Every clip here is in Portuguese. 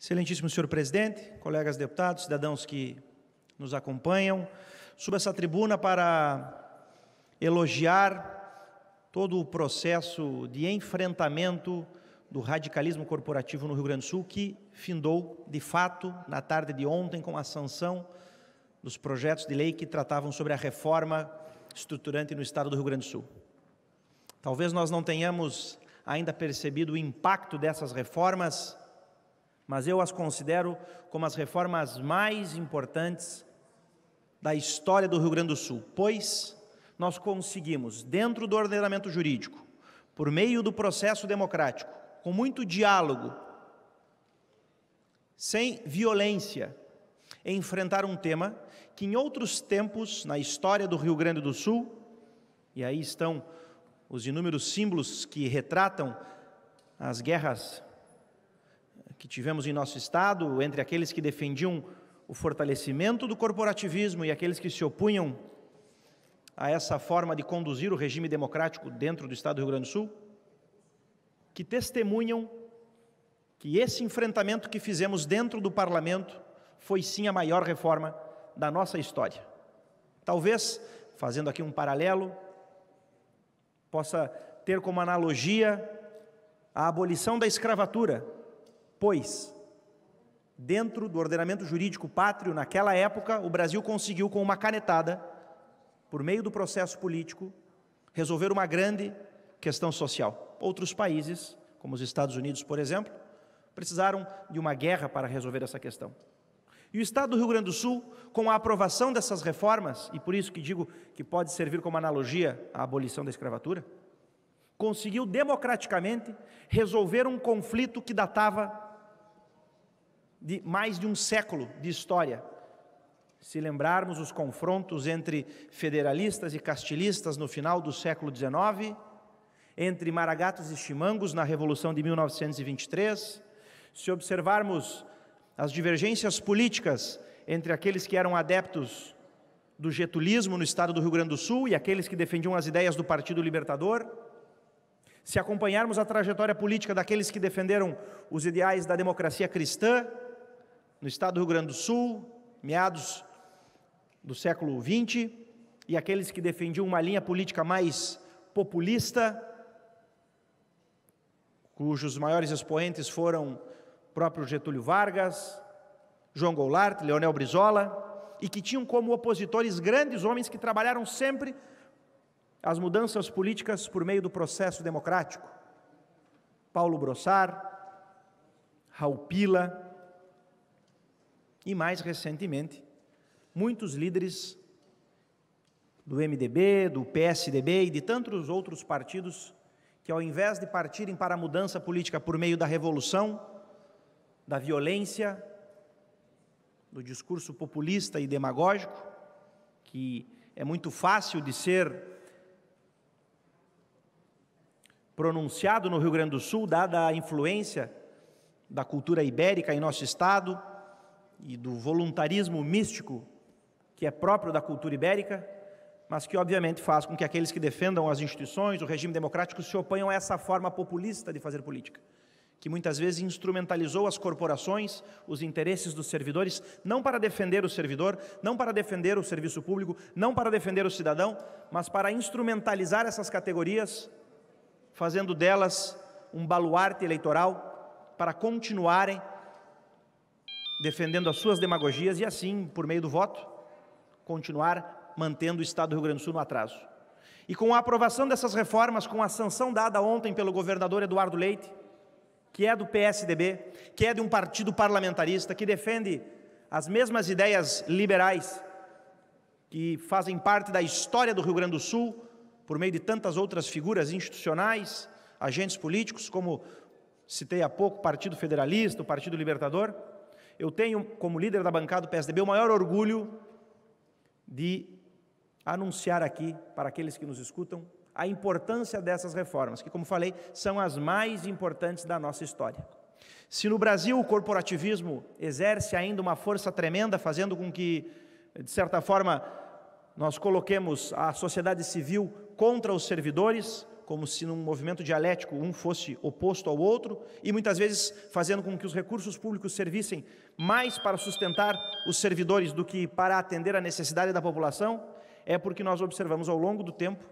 Excelentíssimo senhor presidente, colegas deputados, cidadãos que nos acompanham, subo essa tribuna para elogiar todo o processo de enfrentamento do radicalismo corporativo no Rio Grande do Sul, que findou, de fato, na tarde de ontem, com a sanção dos projetos de lei que tratavam sobre a reforma estruturante no estado do Rio Grande do Sul. Talvez nós não tenhamos ainda percebido o impacto dessas reformas, mas eu as considero como as reformas mais importantes da história do Rio Grande do Sul, pois nós conseguimos, dentro do ordenamento jurídico, por meio do processo democrático, com muito diálogo, sem violência, enfrentar um tema que em outros tempos, na história do Rio Grande do Sul, e aí estão os inúmeros símbolos que retratam as guerras que tivemos em nosso estado, entre aqueles que defendiam o fortalecimento do corporativismo e aqueles que se opunham a essa forma de conduzir o regime democrático dentro do estado do Rio Grande do Sul, que testemunham que esse enfrentamento que fizemos dentro do parlamento foi sim a maior reforma da nossa história. Talvez, fazendo aqui um paralelo, possa ter como analogia a abolição da escravatura, pois, dentro do ordenamento jurídico pátrio, naquela época, o Brasil conseguiu, com uma canetada, por meio do processo político, resolver uma grande questão social. Outros países, como os Estados Unidos, por exemplo, precisaram de uma guerra para resolver essa questão. E o Estado do Rio Grande do Sul, com a aprovação dessas reformas, e por isso que digo que pode servir como analogia à abolição da escravatura, conseguiu democraticamente resolver um conflito que datava de mais de um século de história. Se lembrarmos os confrontos entre federalistas e castilistas no final do século XIX, entre maragatos e chimangos na Revolução de 1923, se observarmos as divergências políticas entre aqueles que eram adeptos do getulismo no estado do Rio Grande do Sul e aqueles que defendiam as ideias do Partido Libertador, se acompanharmos a trajetória política daqueles que defenderam os ideais da democracia cristã no estado do Rio Grande do Sul, meados do século XX, e aqueles que defendiam uma linha política mais populista, cujos maiores expoentes foram o próprio Getúlio Vargas, João Goulart, Leonel Brizola, e que tinham como opositores grandes homens que trabalharam sempre as mudanças políticas por meio do processo democrático. Paulo Brossard, Raul Pila e, mais recentemente, muitos líderes do MDB, do PSDB e de tantos outros partidos que, ao invés de partirem para a mudança política por meio da revolução, da violência, do discurso populista e demagógico, que é muito fácil de ser pronunciado no Rio Grande do Sul, dada a influência da cultura ibérica em nosso estado e do voluntarismo místico que é próprio da cultura ibérica, mas que obviamente faz com que aqueles que defendam as instituições, o regime democrático, se oponham a essa forma populista de fazer política, que muitas vezes instrumentalizou as corporações, os interesses dos servidores, não para defender o servidor, não para defender o serviço público, não para defender o cidadão, mas para instrumentalizar essas categorias, fazendo delas um baluarte eleitoral para continuarem defendendo as suas demagogias e assim, por meio do voto, continuar mantendo o estado do Rio Grande do Sul no atraso. E com a aprovação dessas reformas, com a sanção dada ontem pelo governador Eduardo Leite, que é do PSDB, que é de um partido parlamentarista, que defende as mesmas ideias liberais que fazem parte da história do Rio Grande do Sul, por meio de tantas outras figuras institucionais, agentes políticos, como citei há pouco, o Partido Federalista, o Partido Libertador. Eu tenho, como líder da bancada do PSDB, o maior orgulho de anunciar aqui, para aqueles que nos escutam, a importância dessas reformas, que, como falei, são as mais importantes da nossa história. Se no Brasil o corporativismo exerce ainda uma força tremenda, fazendo com que, de certa forma, nós coloquemos a sociedade civil contra os servidores, como se num movimento dialético um fosse oposto ao outro, e muitas vezes fazendo com que os recursos públicos servissem mais para sustentar os servidores do que para atender a necessidade da população, é porque nós observamos ao longo do tempo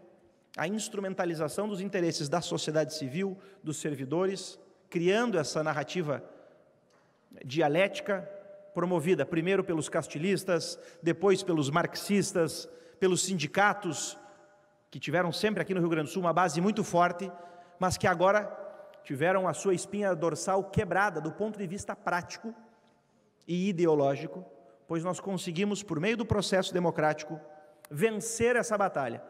a instrumentalização dos interesses da sociedade civil, dos servidores, criando essa narrativa dialética, promovida primeiro pelos castilistas, depois pelos marxistas, pelos sindicatos, que tiveram sempre aqui no Rio Grande do Sul uma base muito forte, mas que agora tiveram a sua espinha dorsal quebrada do ponto de vista prático e ideológico, pois nós conseguimos, por meio do processo democrático, vencer essa batalha,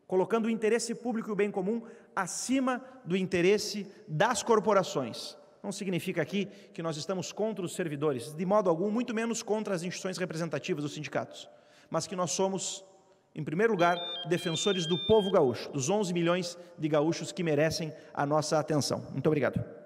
colocando o interesse público e o bem comum acima do interesse das corporações. Não significa aqui que nós estamos contra os servidores, de modo algum, muito menos contra as instituições representativas dos sindicatos, mas que nós somos, em primeiro lugar, defensores do povo gaúcho, dos 11 milhões de gaúchos que merecem a nossa atenção. Muito obrigado.